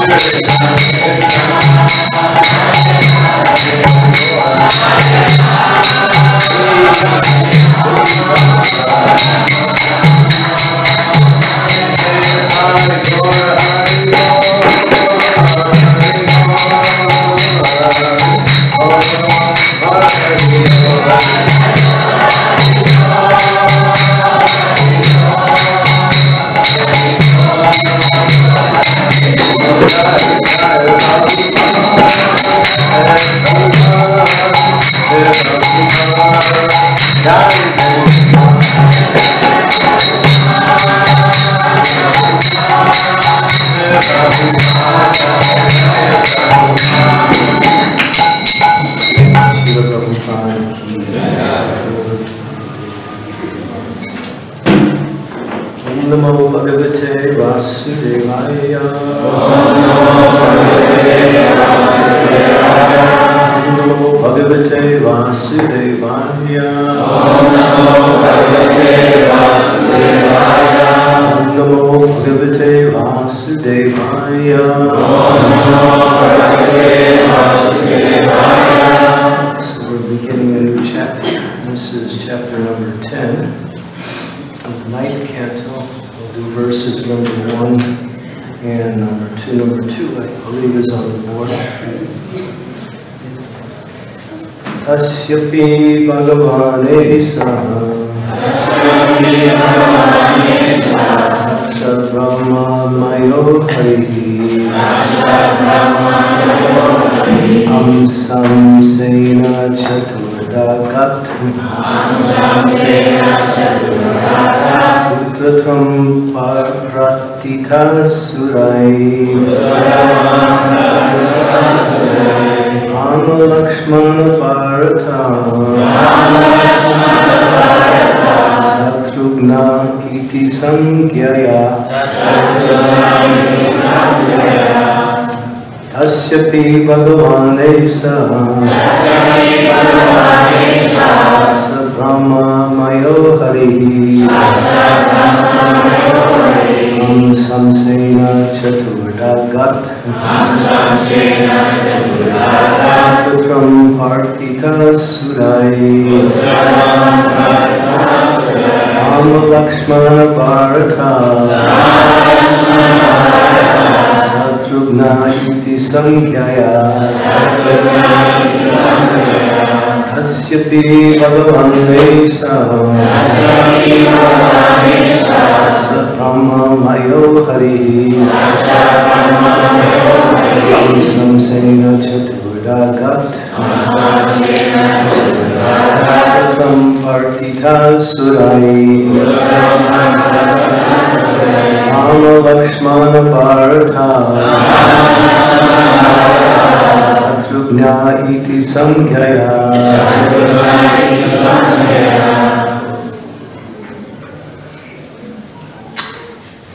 Hare Namo Bhagavate Vasudevaya. Namo Bhagavate Vasudevaya. Namo Bhagavate Vasudevaya. So we're beginning a new chapter. This is chapter number 10 of the 9th canto. Do verses number 1 and number 2. Number 2, I believe, is on the board. Asyapi Bhagavane Saha Sakshat Brahma Mayo Harihi Amsam Sena Chaturdagat Pratham Pratita Surai Rāma Lakṣmaṇa Bharata Śatrughna iti samgyaya Tasyapi Bhagavane Saha Brahma Mayo Harihi Samsena Chaturdagat Putram Partita Surai Rāma Lakṣmaṇa Bharata Śatrughna iti samgyaya Asyapi Bhagavane Saha Brahma Mayo Harihi Samsena Chaturdagat Pratham Partita Surai Rāma Lakṣmaṇa Bharata Śatrughna iti samgyaya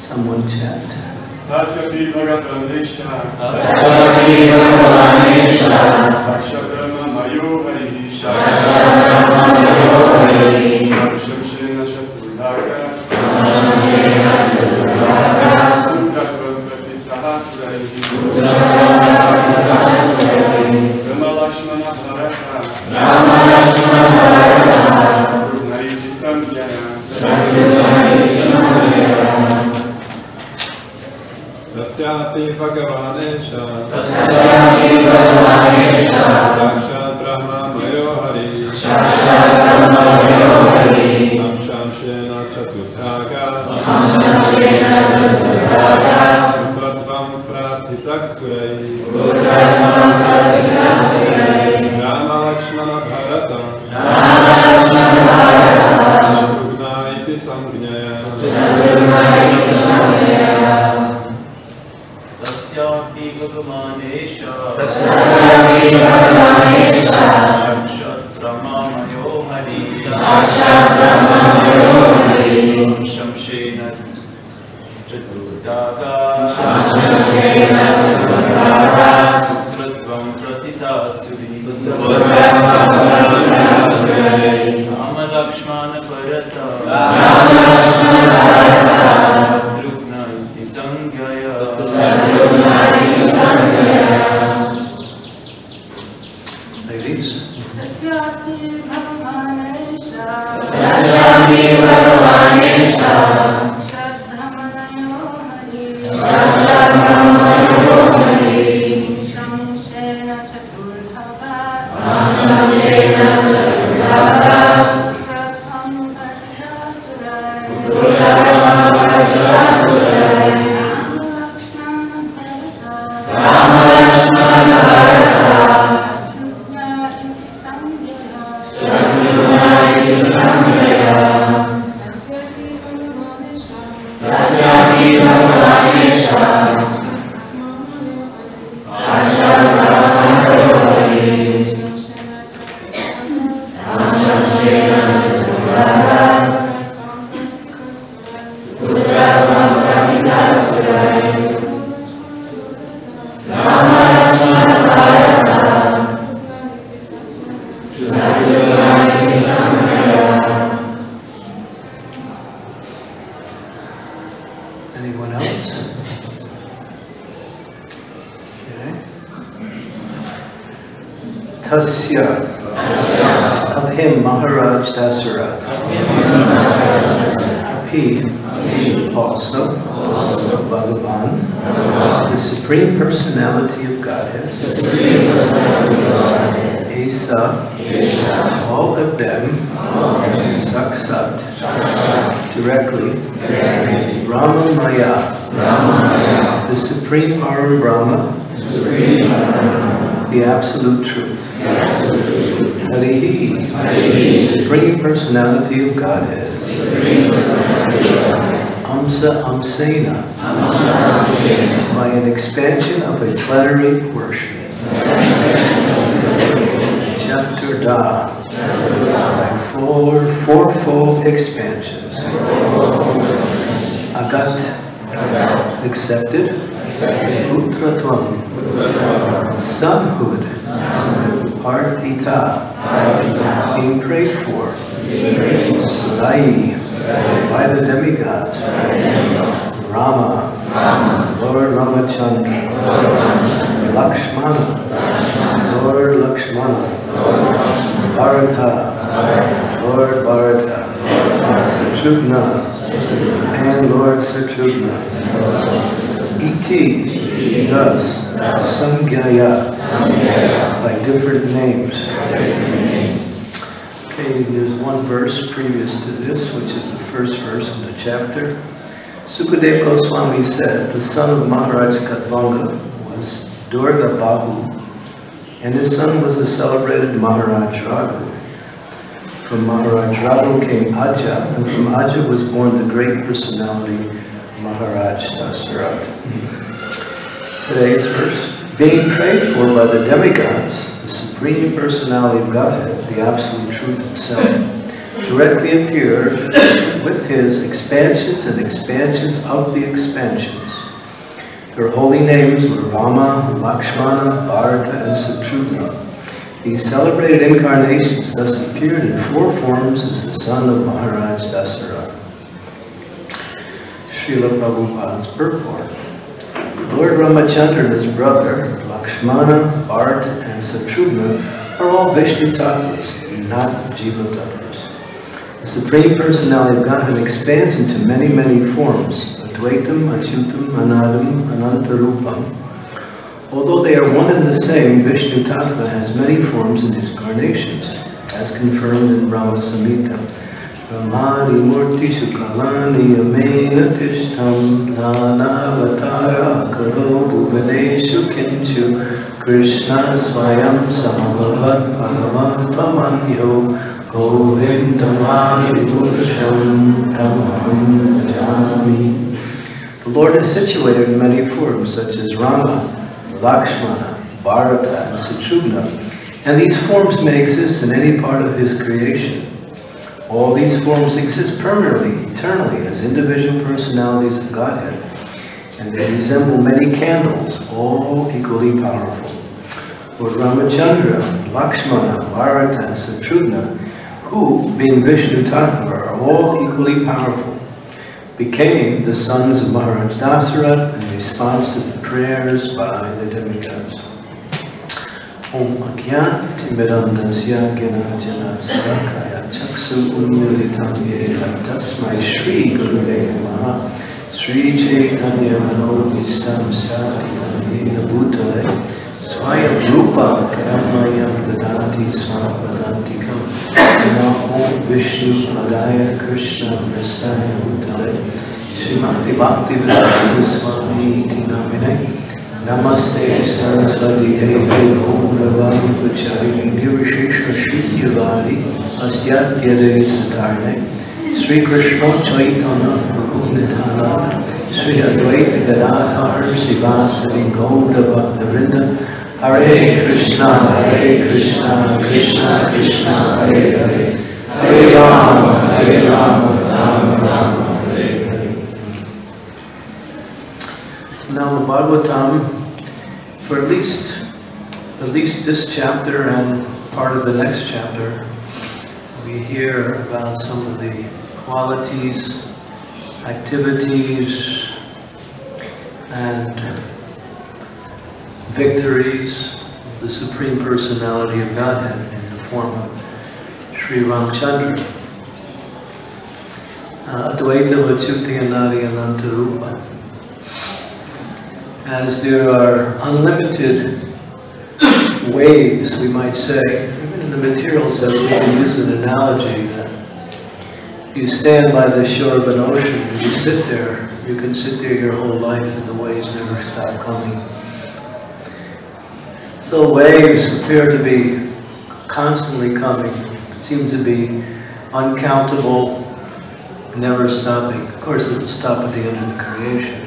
Someone chat. Asyapi Bhagavane Saha Sakshat Brahma Mayo Harihi Samsena Chaturdagat Pratham Partita Surai Rāma Lakṣmaṇa Bharata Śatrughna iti samgyaya Tasyapi Bhagavane Saha Sakshat Brahma Mayo Harihi Samsena Chaturdagat Pratham Partita Surai Rāma Lakṣmaṇa Bharata Śatrughna iti samgyaya Tasyapi Bhagavane Saha Sakshat Brahma Mayo Harihi Samsena Chaturdagat Putratvam Pratita Suri Rāma Lakṣmaṇa Bharata Śatrughna iti samgyaya Ladies. Tasyapi Bhagavane Saha Sakshat Brahma Mayo Harihi Samsena Chaturdagat Pratham Partita Surai Rāma Lakṣmaṇa Bharata Anyone else? Okay. Tasya, of him, Mahārāja Daśaratha. Api, also, Bhagavan, the Supreme Personality of Godhead. Esa, all of them, Saksat, directly, Rāma-maya, the Supreme Brahma, the Absolute Truth. Harihi, Supreme Personality of Godhead. Amsa Amsena, by an expansion of a plenary worship. Chapter Da, by fourfold expansions. Agat, accepted. Utratvam, sonhood. Partita, being prayed for. Sudai, by the demigods. Rāma, Lord Rāmacandra. Lakṣmaṇa, Lord Lakṣmaṇa. Bharata, Lord Bharata. Śatrughna, and Lord Śatrughna. Iti, thus, Samgyaya, by different names. Okay, there's one verse previous to this, which is the first verse in the chapter. Śukadeva Gosvāmī said, the son of Mahārāja Khaṭvāṅga was Dīrghabāhu, and his son was the celebrated Mahārāja Raghu. From Mahārāja Raghu came Aja, and from Aja was born the great personality, Mahārāja Daśaratha. Today's verse, being prayed for by the demigods, the Supreme Personality of Godhead, the Absolute Truth Himself, directly appeared with his expansions and expansions of the expansions. Their holy names were Rāma, Lakṣmaṇa, Bharata and Śatrughna. These celebrated incarnations thus appeared in four forms as the son of Mahārāja Daśaratha. Srila Prabhupada's Purport. Lord Rāmacandra and his brother, Lakṣmaṇa, Bharata and Śatrughna, are all viṣṇu-tattvas, not jīva-tattvas. The Supreme Personality of Godhead expands into many, many forms, Advaitam, acyutam, anādim, ananta-rūpam. Although they are one and the same, viṣṇu-tattva has many forms and incarnations, as confirmed in Brahma-saṁhitā. Rāmādi-mūrtiṣu kalā-niyamena tiṣṭhan nānāvatārā kalo bhuvaneshu kinchu Krishna swayam samabhavat bhagavan-pamanyo govindamādi-mūrtiṣu tamaham bhajāmi. The Lord is situated in many forms, such as Rāma, Lakṣmaṇa, Bharata and Śatrughna, and these forms may exist in any part of his creation. All these forms exist permanently, eternally, as individual personalities of Godhead, and they resemble many candles, all equally powerful. Lord Rāmacandra, Lakṣmaṇa, Bharata and Śatrughna, who, being viṣṇu-tattva, are all equally powerful, became the sons of Mahārāja Daśaratha in response to the prayers by the demigods. Om Agyāntimidandasya Gyanājana Sarakaya Chaksu Unmilitam Yena Tasmai Shri Gurave Namaha Sri Chaitanya Manovistam Saritam Yena Bhutale Swayam Rupa Kamayam Dadati Swapadantikam Namo Vishnu Padaya Krishna Prastaya Bhutale Srimad Bhagavatam Swami Tinamine Namaste Saraswati Devi Om Ravani Pachari Nirvishesha Shriyavari Asyatya Devi Satarne Sri Krishna Chaitanya Prabhu Nityananda Sri Advaita Gadadhar Sivasadi Gauda Bhakta-vrinda Hare Krishna Krishna Krishna Hare Hare Hare Rāma Rāma Rāma Hare Hare. Now the Bhagavatam, for at least this chapter and part of the next chapter, we hear about some of the qualities, activities, and victories of the Supreme Personality of Godhead in the form of Sri Rāmacandra. Advaitam, acyutam, ananta-rūpam. As there are unlimited waves, we might say, even in the material sense, we can use an analogy that you stand by the shore of an ocean and you sit there. You can sit there your whole life and the waves never stop coming. So waves appear to be constantly coming. It seems to be uncountable, never stopping. Of course it will stop at the end of the creation,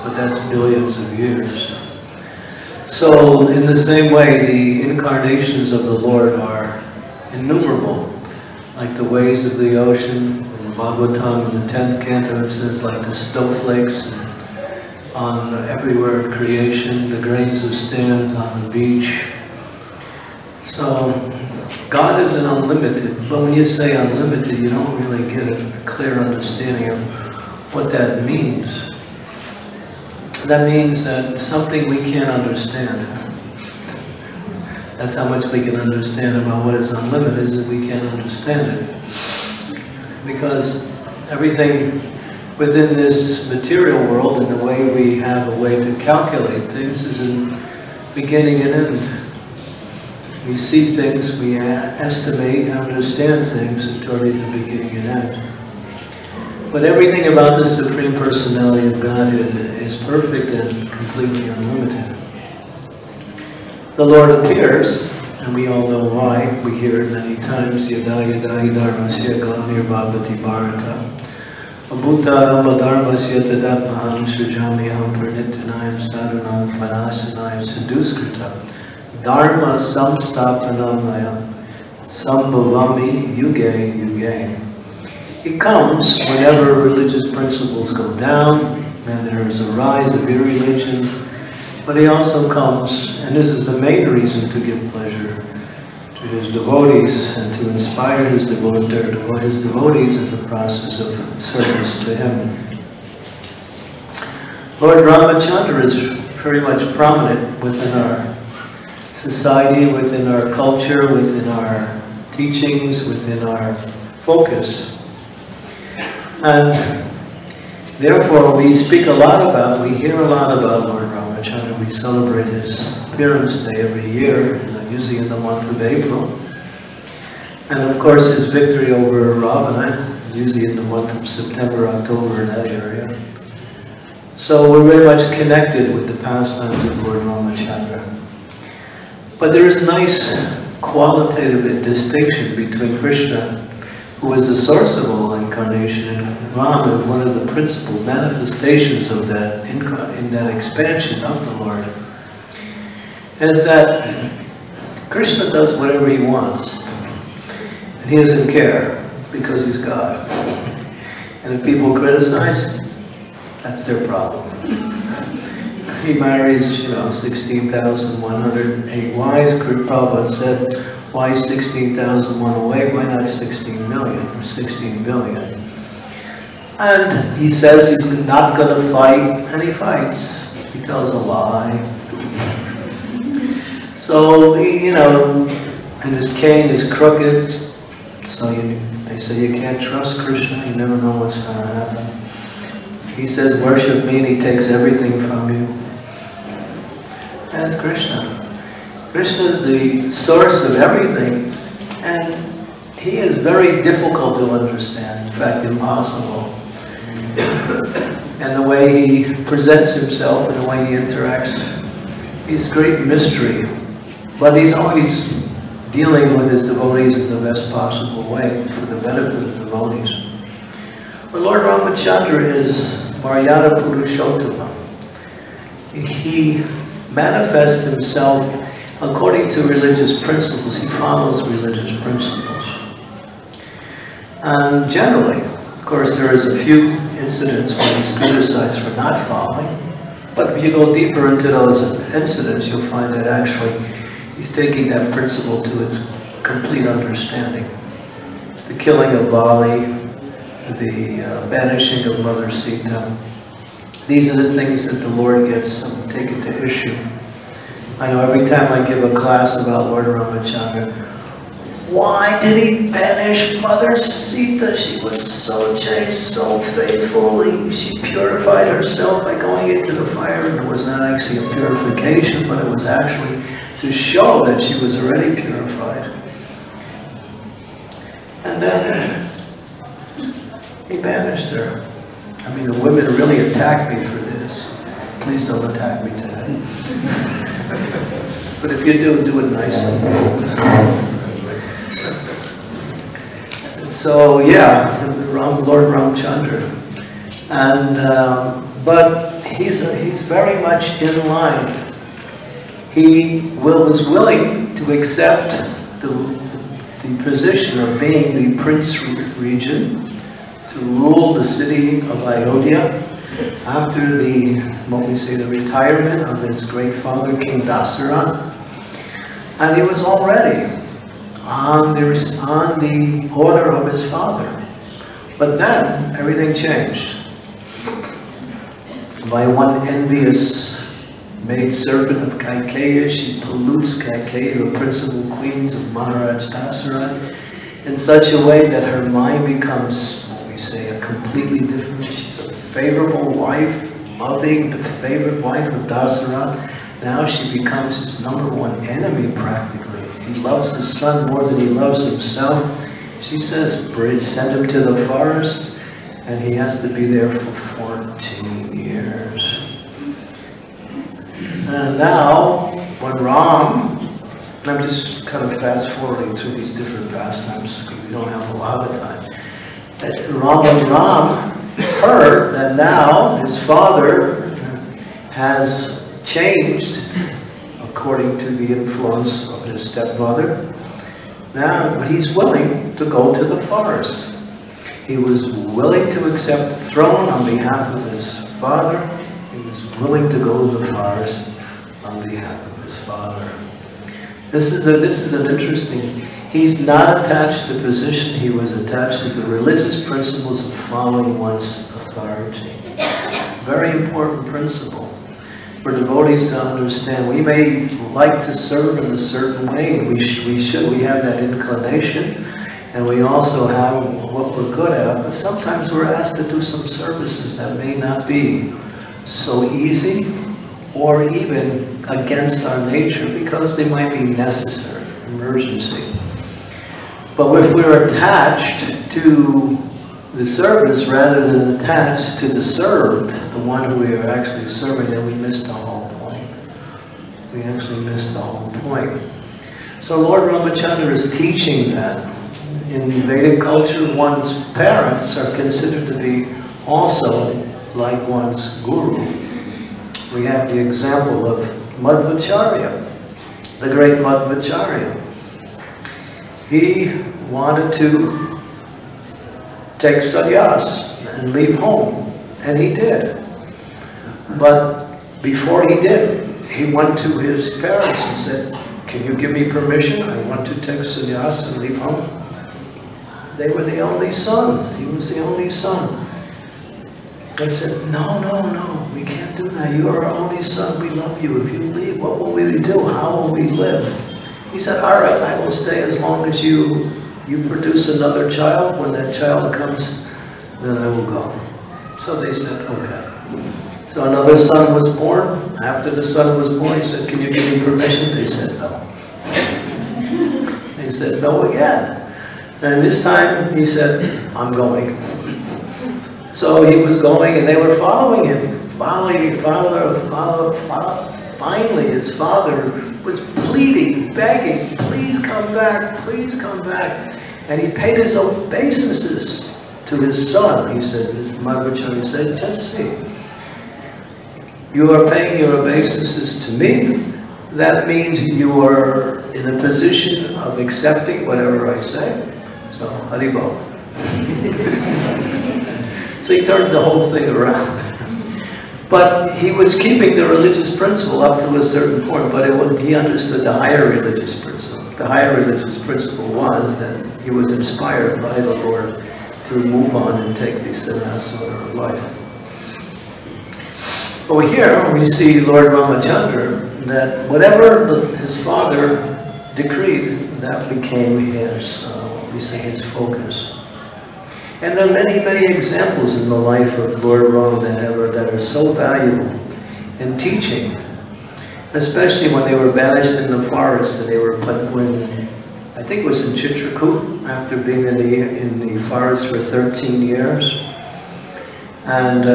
but that's billions of years. So in the same way, the incarnations of the Lord are innumerable, like the waves of the ocean. In Bhagavatam, in the 10th canto, it says like the snowflakes on everywhere in creation, the grains of sand on the beach. So God is an unlimited, but when you say unlimited, you don't really get a clear understanding of what that means. That means that something we can't understand. That's how much we can understand about what is unlimited, is that we can't understand it. Because everything within this material world and the way we have a way to calculate things is in beginning and end. We see things, we estimate and understand things until the beginning and end. But everything about the Supreme Personality of Godhead is perfect and completely unlimited. The Lord appears, and we all know why. We hear it many times. Yada yada dharmasya kalā-niyamena Bharata. Abhutaram dharmasya tadatmaham sujamiham pranityanayam sadhanam vanasanayam saduskrita. Dharma samstapanamaya sambhavami yuge yuge. It comes whenever religious principles go down and there is a rise of irreligion, but he also comes, and this is the main reason, to give pleasure to his devotees and to inspire his devotees in the process of service to him. Lord Rāmacandra is very much prominent within our society, within our culture, within our teachings, within our focus. And therefore we speak a lot about, we hear a lot about Lord Rāmacandra. We celebrate his appearance day every year, usually in the month of April. And of course his victory over Ravana, usually in the month of September, October, in that area. So we're very much connected with the pastimes of Lord Rāmacandra. But there is a nice qualitative distinction between Krishna, who is the source of all incarnation, and Rama, one of the principal manifestations of that in that expansion of the Lord, is that Krishna does whatever he wants, and he doesn't care because he's God. And if people criticize, that's their problem. He marries, 16,108 wives. Prabhupada said, why 16,001 away? Why not 16 million or 16 billion? And he says he's not going to fight, and he fights. He tells a lie. So, and his cane is crooked. So they say you can't trust Krishna, you never know what's going to happen. He says, worship me, and he takes everything from you. That's Krishna. Krishna is the source of everything, and he is very difficult to understand, in fact impossible. And the way he presents himself and the way he interacts, he's great mystery. But he's always dealing with his devotees in the best possible way for the benefit of the devotees. But Lord Rāmacandra is Maryada Purushottama. He manifests himself according to religious principles. He follows religious principles. And generally, of course, there is a few incidents where he's criticized for not following. But if you go deeper into those incidents, you'll find that actually he's taking that principle to its complete understanding. The killing of Bali, the banishing of Mother Sita, these are the things that the Lord gets taken to issue. I know every time I give a class about Lord Rāmacandra, why did he banish Mother Sita? She was so chaste, so faithful. She purified herself by going into the fire, and it was not actually a purification, but it was actually to show that she was already purified. And then he banished her. I mean, the women really attacked me for this. Please don't attack me today. But if you do, do it nicely. So yeah, Lord Rāmacandra, and but he's very much in line. He was willing to accept the position of being the Prince Regent to rule the city of Ayodhya after the retirement of his great father King Daśaratha, and he was already on the order of his father. But then everything changed. By one envious maidservant of Kaikeya, she pollutes Kaikeya, the principal queen of Mahārāja Daśaratha, in such a way that her mind becomes, a completely different. She's a favorable wife, loving, the favorite wife of Daśaratha. Now she becomes his #1 enemy practically. He loves his son more than he loves himself. She says, send him to the forest, and he has to be there for 14 years. And now, when Ram, I'm just kind of fast forwarding through these different pastimes because we don't have a lot of time. When Ram heard that now his father has changed according to the influence of his stepmother, now he's willing to go to the forest. He was willing to accept the throne on behalf of his father. He was willing to go to the forest on behalf of his father. This is an interesting. He's not attached to position. He was attached to the religious principles of following one's authority. Very important principle for devotees to understand. We may like to serve in a certain way, and we have that inclination, and we also have what we're good at, but sometimes we're asked to do some services that may not be so easy or even against our nature because they might be necessary, emergency. But if we're attached to the service rather than attached to the served, the one who we are actually serving, then we miss the whole point. We actually miss the whole point. So Lord Rāmacandra is teaching that in Vedic culture, one's parents are considered to be also like one's guru. We have the example of Madhvacharya, the great Madhvacharya. He wanted to take sannyas and leave home, and he did. But before he did, he went to his parents and said, "Can you give me permission? I want to take sannyas and leave home." They were the only son. He was the only son. They said, no, we can't do that. You are our only son. We love you. If you leave, what will we do? How will we live? He said, all right, I will stay as long as you produce another child. When that child comes, then I will go. So they said, okay. So another son was born. After the son was born, he said, can you give me permission? They said, no. They said, no again. And this time he said, I'm going. So he was going and they were following him. Finally, his father was pleading, begging, please come back, please come back. And he paid his obeisances to his son. He said, Madhvacharya said, just see. You are paying your obeisances to me. That means you are in a position of accepting whatever I say. So, Haribol. So he turned the whole thing around. But he was keeping the religious principle up to a certain point, but he understood the higher religious principle. The higher religious principle was that he was inspired by the Lord to move on and take the sannyasa of life. Over here, we see Lord Rāmacandra, that whatever his father decreed, that became his, we say, his focus. And there are many, many examples in the life of Lord Rama that are so valuable in teaching, especially when they were banished in the forest, and they were put when, I think it was in Chitrakoot, after being in the forest for 13 years. And,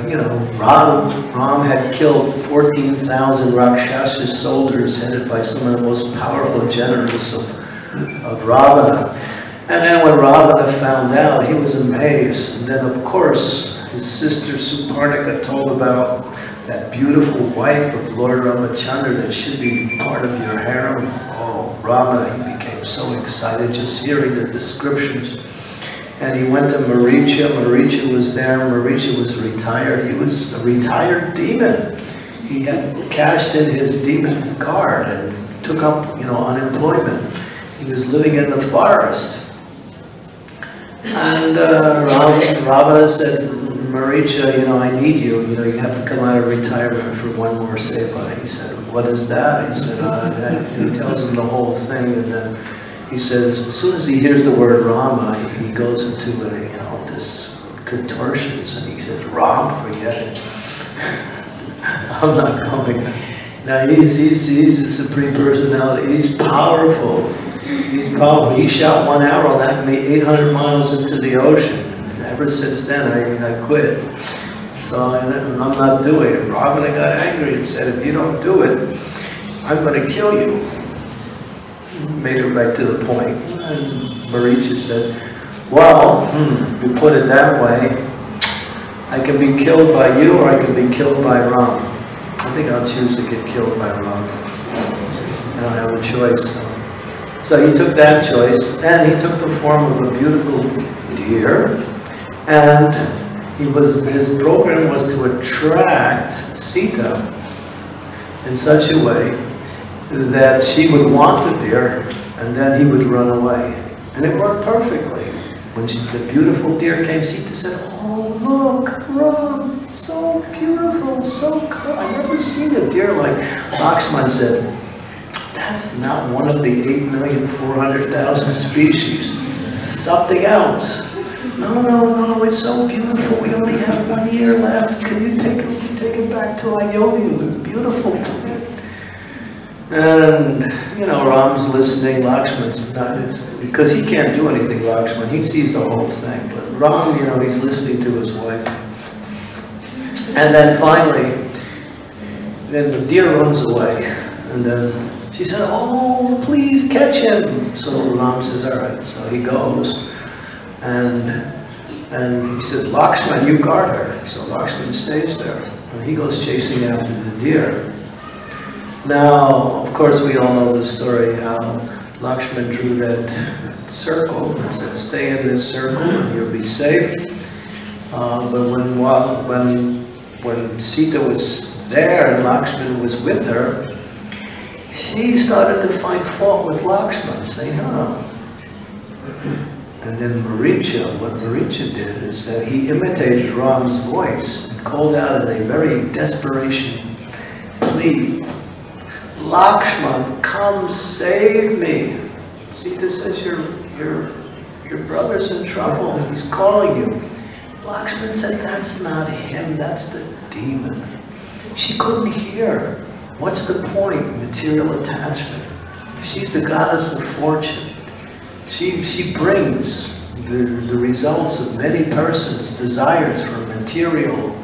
you know, Ram had killed 14,000 Rakshasa soldiers headed by some of the most powerful generals of Ravana. And then when Ravana found out, he was amazed. And then, of course, his sister Suparnika told about that beautiful wife of Lord Ramacandra that should be part of your harem. Oh, Ravana, he became so excited just hearing the descriptions. And he went to Maricha. Maricha was there. Maricha was retired. He was a retired demon. He had cashed in his demon card and took up, you know, unemployment. He was living in the forest. And Ravana said, Maricha, you know, I need you. You know, you have to come out of retirement for one more seva. He said, what is that? He said, and he tells him the whole thing. And then he says, as soon as he hears the word Rama, he goes into you know, this contortions, and he says, Ram, forget it. I'm not coming. Now he's the Supreme Personality. He's powerful. He's powerful. He shot one arrow, knocked me 800 miles into the ocean. Ever since then, I quit. So I'm not doing it. Ravana got angry and said, if you don't do it, I'm going to kill you. Made it right to the point. And Maricha said, well, you put it that way, I can be killed by you or I can be killed by Ram. I think I'll choose to get killed by Ram. I don't have a choice. So he took that choice, and he took the form of a beautiful deer, and his program was to attract Sita in such a way that she would want the deer, and then he would run away. And it worked perfectly. When the beautiful deer came, Sita said, oh look, Ram, so beautiful, so cool. I've never seen a deer like Lakṣmaṇa said, that's not one of the 8,400,000 species. Something else. No, it's so beautiful. We only have 1 year left. Can you take it back to Ayodhya? It's beautiful. And, you know, Ram's listening. Lakṣmaṇa's not, because he can't do anything, Lakṣmaṇa. He sees the whole thing. But Ram, you know, he's listening to his wife. And then finally, then the deer runs away. And then she said, oh, please catch him. So Ram says, all right. So he goes. And he says, Lakṣmaṇa, you guard her. So Lakṣmaṇa stays there. And he goes chasing after the deer. Now, of course, we all know the story how Lakṣmaṇa drew that circle and said, stay in this circle and you'll be safe. But when Sita was there and Lakṣmaṇa was with her, she started to find fault with Lakṣmaṇa, saying, oh. And then Maricha, what Maricha did is that he imitated Ram's voice and called out in a very desperation plea, Lakṣmaṇa, come save me. Sita says, your brother's in trouble, he's calling you. Lakṣmaṇa said, that's not him, that's the demon. She couldn't hear. What's the point? Material attachment. She's the goddess of fortune. She brings the results of many persons' desires for material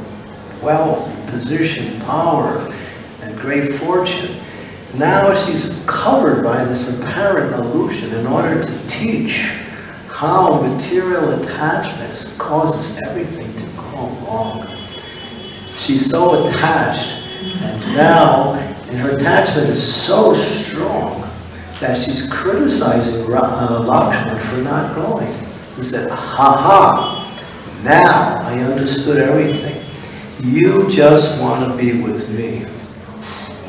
wealth, position, power, and great fortune. Now she's covered by this apparent illusion in order to teach how material attachments causes everything to go wrong. She's so attached, and now her attachment is so strong that she's criticizing Lakṣmaṇa for not going. He said, ha, now I understood everything. You just want to be with me.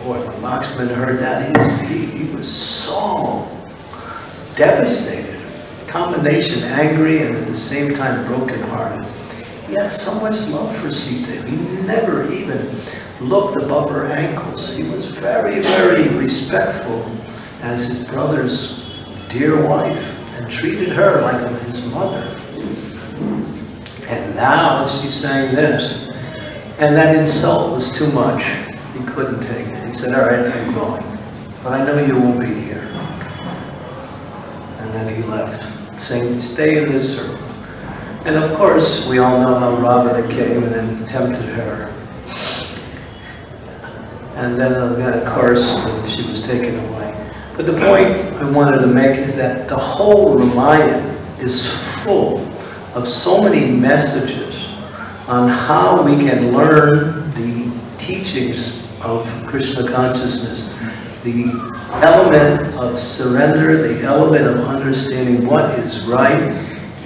Boy, when Lakṣmaṇa heard that, he was so devastated. Combination angry and at the same time brokenhearted. He had so much love for Sita. He never even looked above her ankles. He was very, very respectful as his brother's dear wife and treated her like his mother. And now she's saying this. And that insult was too much. He couldn't take it. He said, all right, I'm going. But I know you won't be here. And then he left, saying, stay in this circle. And of course, we all know how Ravana came and then tempted her. And then, of course, she was taken away. But the point I wanted to make is that the whole Ramayana is full of so many messages on how we can learn the teachings of Krishna consciousness, the element of surrender, the element of understanding what is right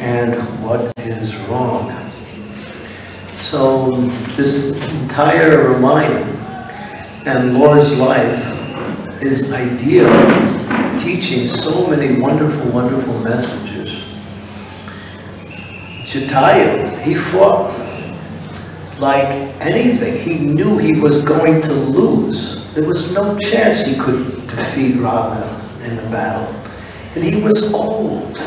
and what is wrong. So this entire Ramayana and Lord's life is ideal, teaching so many wonderful, wonderful messages. Jatayu, he fought like anything. He knew he was going to lose. There was no chance he could defeat Ravana in the battle. And he was old.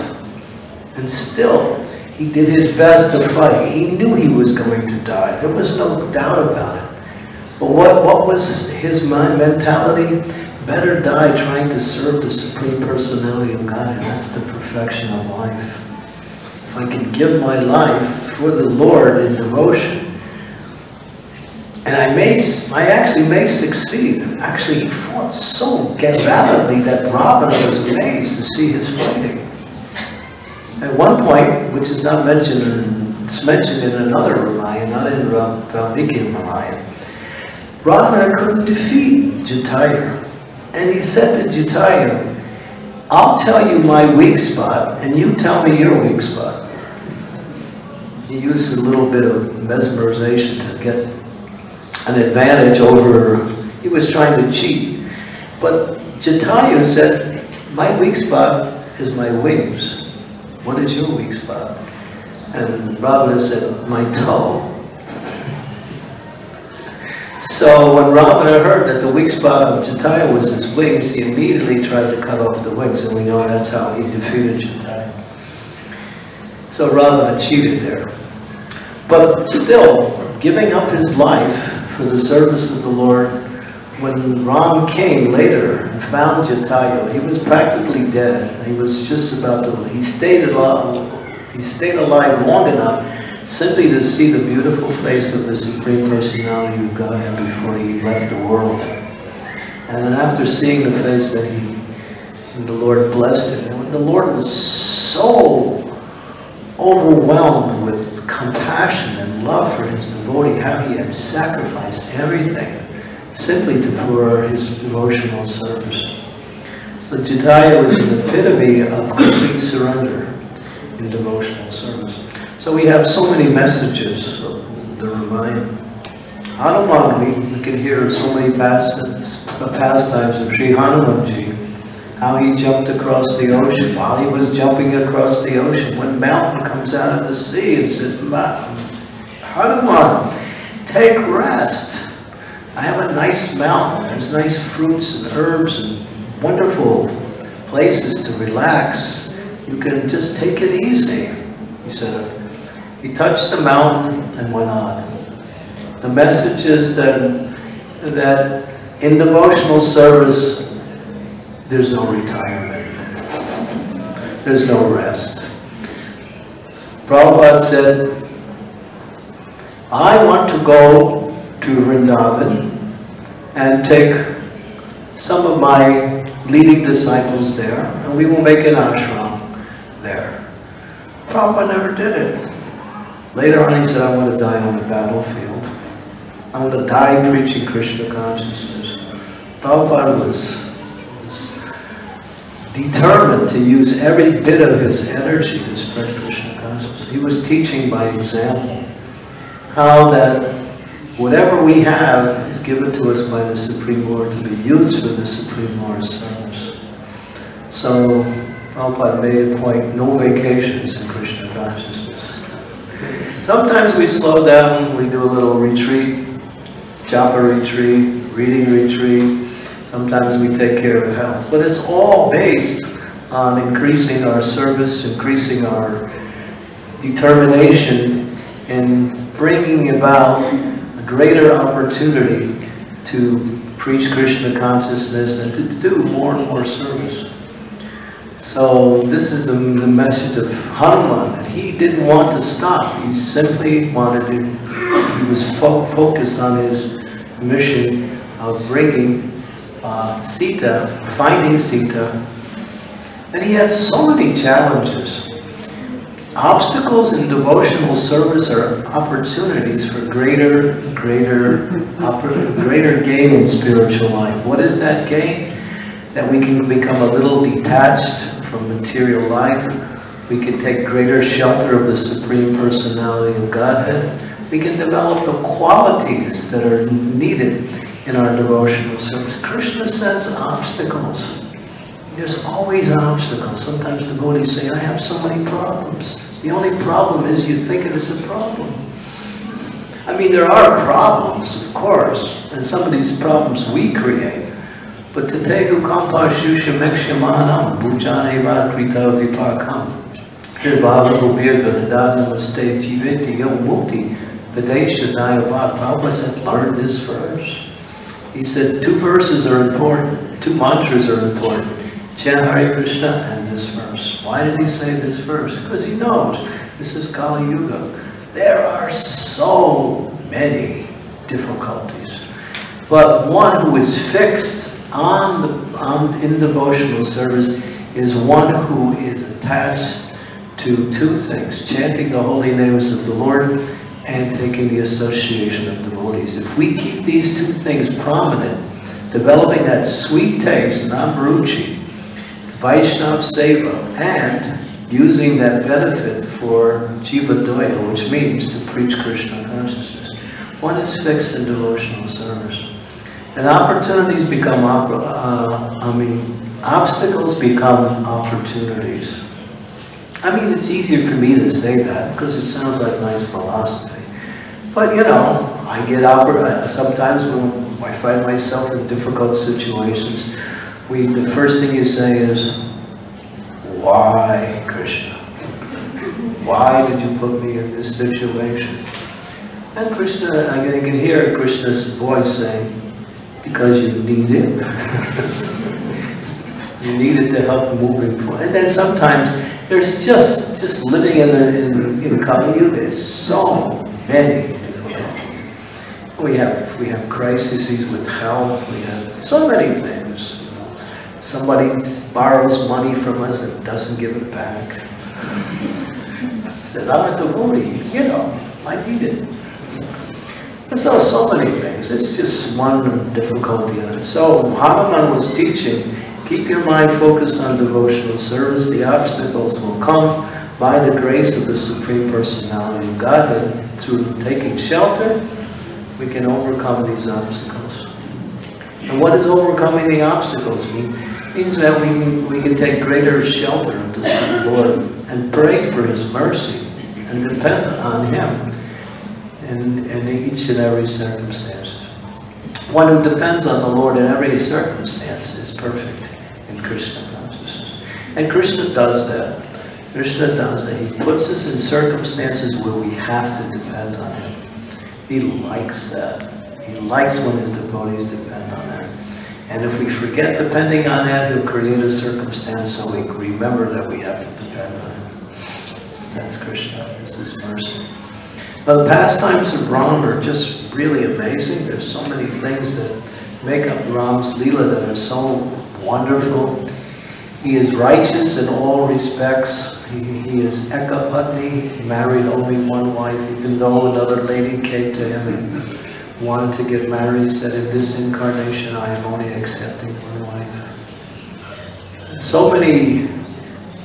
And still, he did his best to fight. He knew he was going to die. There was no doubt about it. But what was his mentality? Better die trying to serve the Supreme Personality of Godhead. That's the perfection of life. If I can give my life for the Lord in devotion, and I actually may succeed. Actually, he fought so gallantly that Ravana was amazed to see his fighting. At one point, which is not mentioned, it's mentioned in another Ramayana, not in Valmiki Ramayana, Ravana couldn't defeat Jatayu. And he said to Jatayu, I'll tell you my weak spot, and you tell me your weak spot. He used a little bit of mesmerization to get an advantage over, he was trying to cheat. But Jatayu said, my weak spot is my wings. What is your weak spot? And Ravana said, my toe. So when Ravana heard that the weak spot of Jatayu was his wings, he immediately tried to cut off the wings, and we know that's how he defeated Jatayu. So Ravana cheated there. But still, giving up his life for the service of the Lord, when Ram came later and found Jatayu, he was practically dead. He was just about to, he stayed alive long enough simply to see the beautiful face of the Supreme Personality of Godhead before he left the world. And then after seeing the face, that the Lord blessed him. And the Lord was so overwhelmed with compassion and love for his devotee, how he had sacrificed everything simply for his devotional service. So Jatayu is an epitome of complete surrender in devotional service. So we have so many messages of the Ramayana. Hanuman, we can hear so many pastimes of Sri Hanumanji, how he jumped across the ocean. While he was jumping across the ocean, one mountain comes out of the sea and says, Hanuman, take rest. I have a nice mountain. There's nice fruits and herbs and wonderful places to relax. You can just take it easy. He said, he touched the mountain and went on. The message is that in devotional service, there's no retirement. There's no rest. Prabhupada said, I want to go to Vrindavan and take some of my leading disciples there, and we will make an ashram there. Prabhupada never did it. Later on he said, I want to die on the battlefield. I want to die preaching Krishna consciousness. Prabhupada was determined to use every bit of his energy to spread Krishna consciousness. He was teaching by example how that whatever we have is given to us by the Supreme Lord to be used for the Supreme Lord's service. So Prabhupada made a point, no vacations in Krishna consciousness. Sometimes we slow down, we do a little retreat, japa retreat, reading retreat. Sometimes we take care of health. But it's all based on increasing our service, increasing our determination, and bringing about a greater opportunity to preach Krishna consciousness and to do more and more service. So this is the message of Hanuman. And he didn't want to stop. He simply wanted to, he was focused on his mission of bringing Sita, finding Sita. And he had so many challenges. Obstacles in devotional service are opportunities for greater gain in spiritual life. What is that gain? That we can become a little detached from material life. We can take greater shelter of the Supreme Personality of Godhead. We can develop the qualities that are needed in our devotional service. Krishna sets obstacles. There's always obstacles. Sometimes devotees say, I have so many problems. The only problem is you think it is a problem. I mean, there are problems, of course, and some of these problems we create. But Tatedu Kampa Shusha Mekshamanam Bhujaneva Krita Vipakam Hirvava Ubirga Nadana Maste Jiviti Yo Mukti Padesha Nayavad. Prabhupada said, learn this verse. He said 2 verses are important, 2 mantras are important. Chant Hare Krishna and this verse. Why did he say this verse? Because he knows this is Kali-yuga. There are so many difficulties. But one who is fixed in devotional service is one who is attached to 2 things. Chanting the holy names of the Lord and taking the association of devotees. If we keep these 2 things prominent, developing that sweet taste, Namruchi, Vaishnava Seva, and using that benefit for jīva-tattva, which means to preach Krishna consciousness. One is fixed in devotional service. And opportunities become, obstacles become opportunities. I mean, it's easier for me to say that because it sounds like nice philosophy. But, you know, I get sometimes when I find myself in difficult situations, the first thing you say is, why, Krishna? Why did you put me in this situation? And Krishna, I can hear Krishna's voice saying, because you need it. You need it to help moving forward. And then sometimes there's just living in Kali-yuga, there's so many difficulties. We have crises with health, we have so many things. Somebody borrows money from us and doesn't give it back. Says, I'm a devotee, you know, I need it. And so many things. It's just one difficulty in it. So Hanuman was teaching, keep your mind focused on devotional service. The obstacles will come by the grace of the Supreme Personality of Godhead. Through taking shelter, we can overcome these obstacles. And what does overcoming the obstacles mean? It means that we can take greater shelter of the Lord and pray for His mercy and depend on Him in each and every circumstance. One who depends on the Lord in every circumstance is perfect in Krishna consciousness. And Krishna does that. Krishna does that. He puts us in circumstances where we have to depend on Him. He likes that. He likes when His devotees depend on that. And if we forget depending on that, He'll create a circumstance so we remember that we have to depend on Him. That's Krishna. It's His mercy. But the pastimes of Ram are just really amazing. There's so many things that make up Ram's Leela that are so wonderful. He is righteous in all respects. He is Ekapatni, married only one wife, even though another lady came to him and wanted to get married. He said, in this incarnation I am only accepting one wife. So many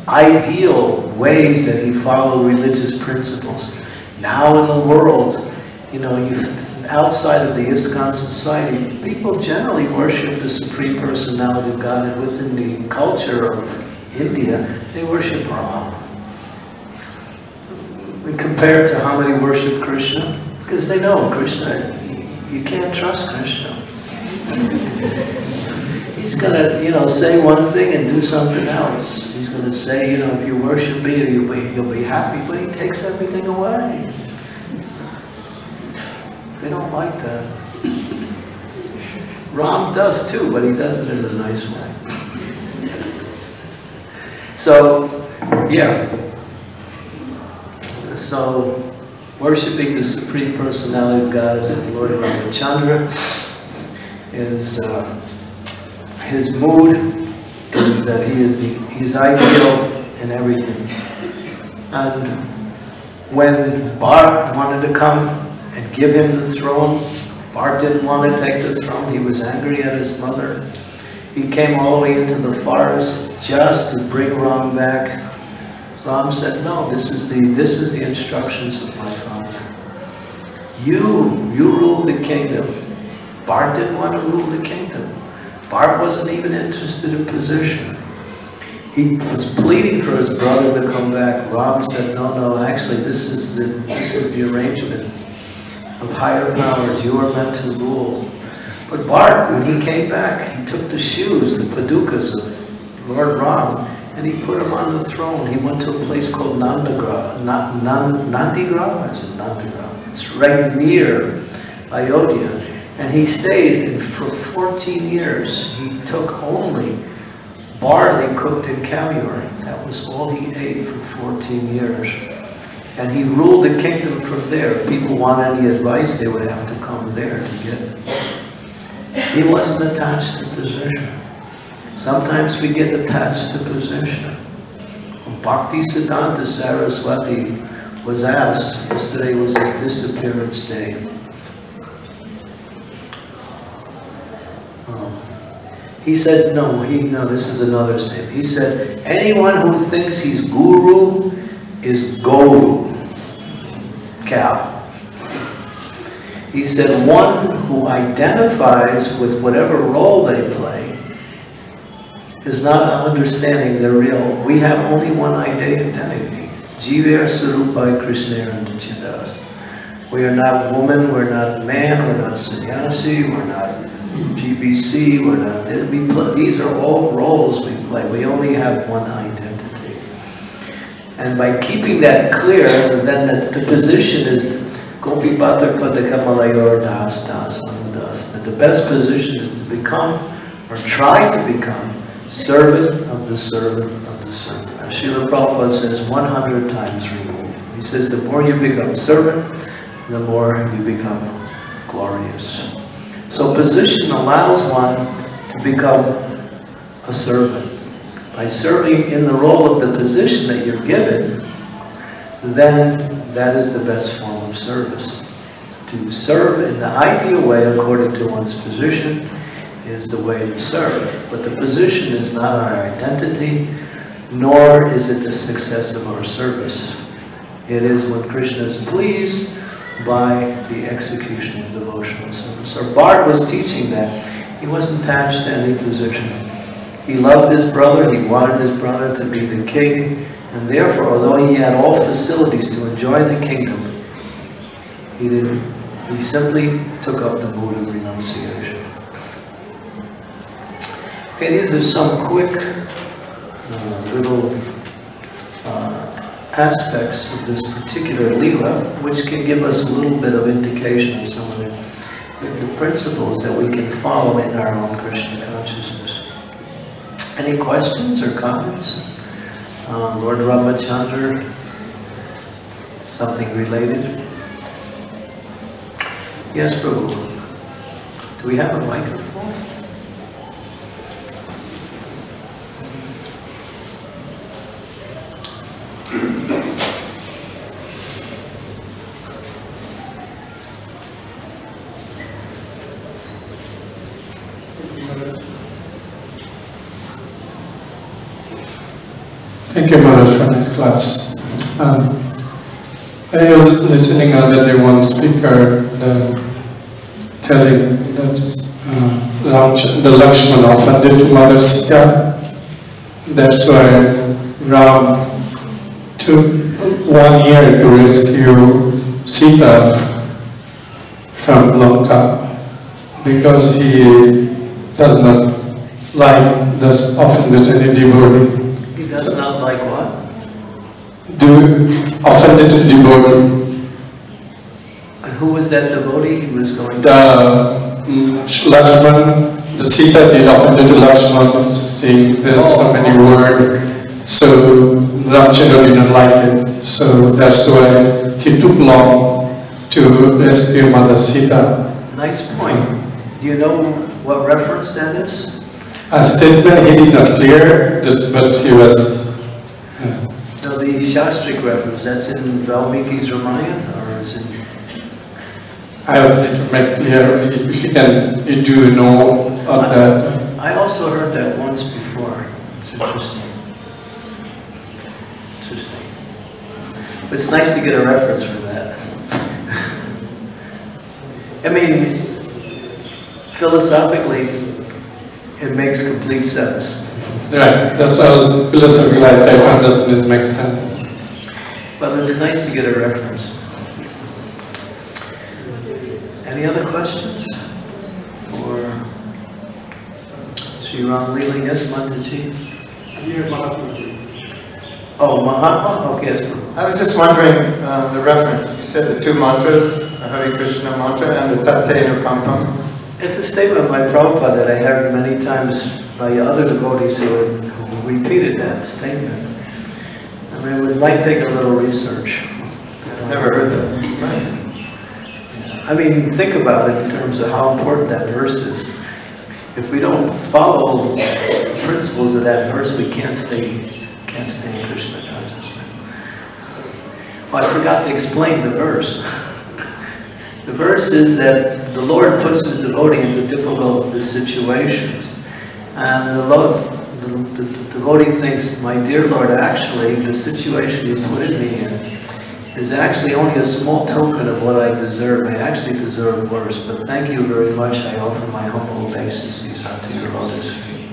ideal ways that he followed religious principles. Now in the world, you know, outside of the ISKCON society, people generally worship the Supreme Personality of Godhead. Within the culture of India, they worship Rāma. We compare to how many worship Krishna, because they know Krishna, You can't trust Krishna. He's going to, say one thing and do something else. He's going to say, if you worship me, you'll be happy, but he takes everything away. They don't like that. Ram does too, but he does it in a nice way. So, yeah. So, worshipping the Supreme Personality of Godhead, Lord Rāmacandra, is his mood is that he's ideal in everything. And when Bharat wanted to come and give him the throne, Bharat didn't want to take the throne. He was angry at his mother. He came all the way into the forest just to bring Ram back. Ram said, "No, this is the instructions of my father. You rule the kingdom." Bharat didn't want to rule the kingdom. Bharat wasn't even interested in position. He was pleading for his brother to come back. Ram said, "No, actually, this is the arrangement of higher powers. You are meant to rule." But Bharat, when he came back, he took the shoes, the padukas of Lord Ram, and he put him on the throne. He went to a place called Nandigrha. It's right near Ayodhya. And he stayed for 14 years. He took only barley cooked in caviar. That was all he ate for 14 years. And he ruled the kingdom from there. If people want any advice, they would have to come there to get it. He wasn't attached to position. Sometimes we get attached to position. Bhaktisiddhanta Saraswati was asked, yesterday was his disappearance day. He said, no, this is another statement. He said, anyone who thinks he's guru is Guru. Cow. He said, one who identifies with whatever role they play is not understanding their real. We have only one identity. Jīva-tattva Krishna and Chidas. We are not woman, we're not man, we're not sannyasi, we're not GBC, we're not this. These are all roles we play. We only have one identity. And by keeping that clear, then the position is Gopi Bhatta Kodakamalayur Das Das Anudas. That the best position is to become, or try to become, servant of the servant of the servant. Srila Prabhupada says 100 times removed. He says the more you become servant, the more you become glorious. So position allows one to become a servant. By serving in the role of the position that you're given, then that is the best form of service. To serve in the ideal way according to one's position is the way to serve. But the position is not our identity, nor is it the success of our service. It is when Krishna is pleased by the execution of devotional service. So Bharat was teaching that. He wasn't attached to any position. He loved his brother, he wanted his brother to be the king, and therefore, although he had all facilities to enjoy the kingdom, he didn't. He simply took up the mood of renunciation. Okay, these are some quick little aspects of this particular Leela, which can give us a little bit of indication of some of the principles that we can follow in our own Krishna consciousness. Any questions or comments? Lord Rāmacandra, something related? Yes, Prabhu. Do we have a microphone? Thank you, Maharaj, for this class. I was listening that there one speaker telling that the Lakṣmaṇa offended to Mother Sita. That's why Ram took 1 year to rescue Sita from Lanka. because he does not like thus offended any devotee. He does not like what? Offended devotee. And who was that devotee he was going to? Lakṣmaṇa, the Sita did offended to Lakṣmaṇa, saying there's so many words. So Rāmacandra didn't like it. So that's why he took long to rescue Mother Sita. Nice point. Do you know what reference that is? A statement he did not clear, but he was... No, the Shastric reference, that's in Valmiki's Ramayana, or is it? I also need to make clear, if you can, you do know of that. I also heard that once before. It's interesting. But it's nice to get a reference for that. I mean, philosophically, it makes complete sense. Right, that's why I was philosophically, I understand this makes sense. But it's nice to get a reference. Any other questions? For Sri Ram Leela? Yes, Mataji? Oh, Mahatma? Okay, yes. I was just wondering the reference. You said the two mantras, the Hare Krishna mantra and the Tatte-nūpam. It's a statement by Prabhupada that I heard many times by other devotees who repeated that statement. I mean, it might take a little research. Never heard that. It's nice. I mean, think about it in terms of how important that verse is. If we don't follow the principles of that verse, we can't stay in Krishna consciousness. Well, I forgot to explain the verse. The verse is that the Lord puts his devotee into difficult situations. And the devotee thinks, my dear Lord, actually, the situation you put me in is actually only a small token of what I deserve. I actually deserve worse, but thank you very much. I offer my humble obeisances unto your lotus feet.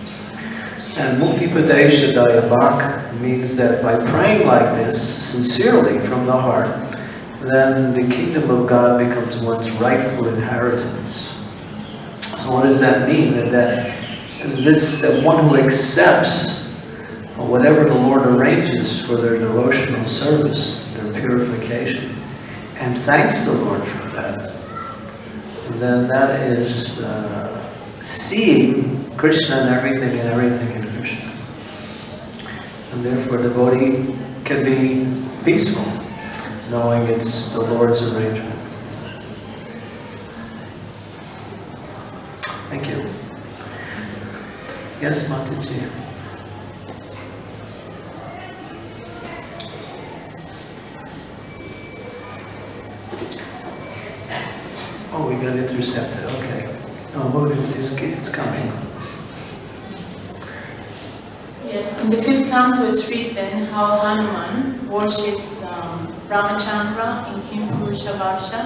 And Muktipadesha Dayabhak means that by praying like this, sincerely from the heart, then the kingdom of God becomes one's rightful inheritance. So what does that mean? That one who accepts whatever the Lord arranges for their devotional service, their purification, and thanks the Lord for that, then that is seeing Krishna and everything in Krishna. And therefore devotee can be peaceful, knowing it's the Lord's arrangement. Thank you. Yes, Mataji. Oh, we got intercepted. Okay. Oh, it's coming. Yes, in the 5th canto it's written how Hanuman worships Rāmacandra in Kim Purusha Varsha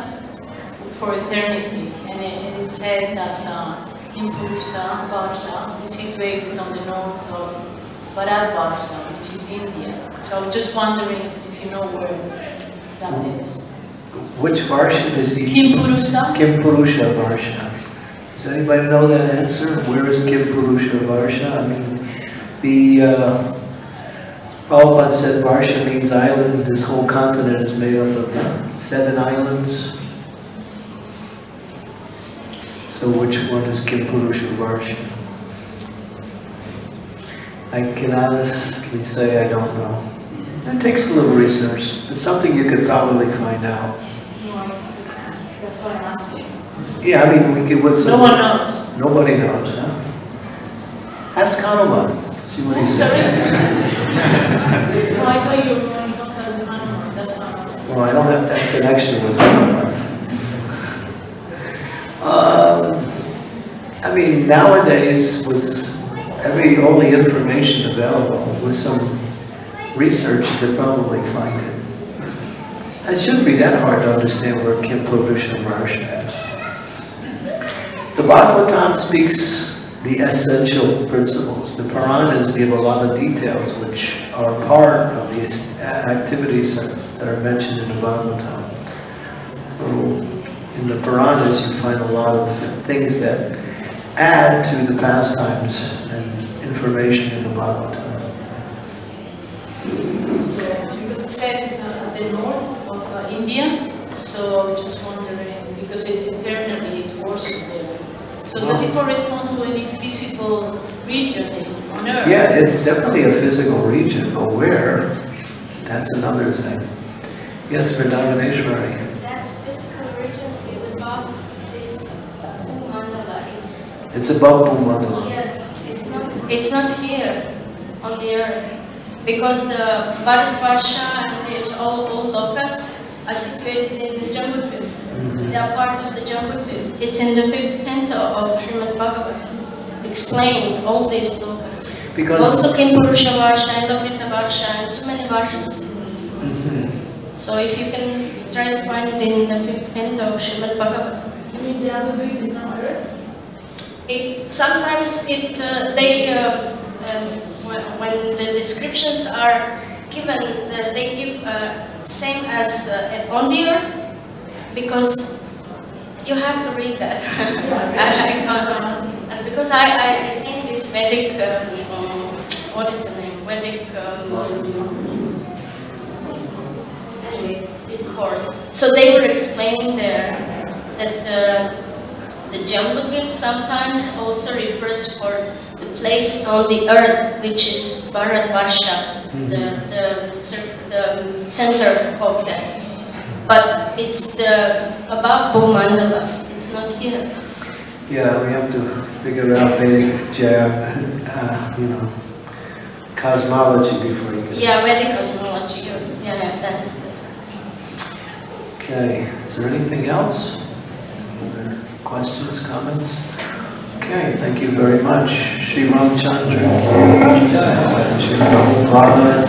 for eternity. And it says that Kim Purusha Varsha is situated on the north of Bharata, which is India. So I was just wondering if you know where that is. Which Varsha is he? Kim Purusha. Kim Purusha Varsha. Does anybody know that answer? Where is Kim Purusha Varsha? I mean, Prabhupada said Varsha means island. This whole continent is made up of 7 islands. So which one is Kim Purusha Varsha? I can honestly say I don't know. It takes a little research. It's something you could probably find out. That's what I'm asking. Yeah, I mean, we could. No one knows. Nobody knows, huh? Ask Hanuman. See what he says. No, I thought you were more important with Hanuman. That's what I'm asking. Well, I don't have that connection with Hanuman. I mean, nowadays, with all the information available, with some research, you could probably find it. It shouldn't be that hard to understand where Kim Purusha Varsha is. The Bhagavatam speaks the essential principles. The Puranas give a lot of details which are part of the activities that are mentioned in the Bhagavatam. So in the Puranas you find a lot of things that add to the pastimes and information in the Bhagavatam. Because it says the north of India, so I'm just wondering, because it eternally is worshipped there. So does it correspond to any physical region on Earth? Yeah, it's definitely a physical region, but where? That's another thing. Yes, Vrindavaneshwari. That physical region is above this mandala. It's above Bhumandala. Yes, it's not here on the earth. Because the Bharatvarsha and there's all lokas are situated in the Jambudvip. They are part of the Jambudvip. It's in the 5th canto of Srimad Bhagavatam, explaining all these lokas. Because also Kimpurusha Varsha and Lokrita Varsha and so many Varshas. So if you can try to find it in the 5th canto of Srimad Bhagavatam. I mean, the Jambudvip is not Earth? Sometimes when the descriptions are given, they give same as on the earth, because you have to read that. And because I think this Vedic, what is the name? Vedic, anyway, this course. So they were explaining there that the Jambudvip sometimes also refers for the place on the earth, which is Bharatvarsha, the center of that. But it's above Bhumandala, it's not here. yeah, we have to figure out Vedic cosmology before you get Yeah, Vedic cosmology, yeah, that's. Okay, is there anything else? Other questions, comments? Okay, thank you very much. Shri Rāmacandra. Shri Prabhupada.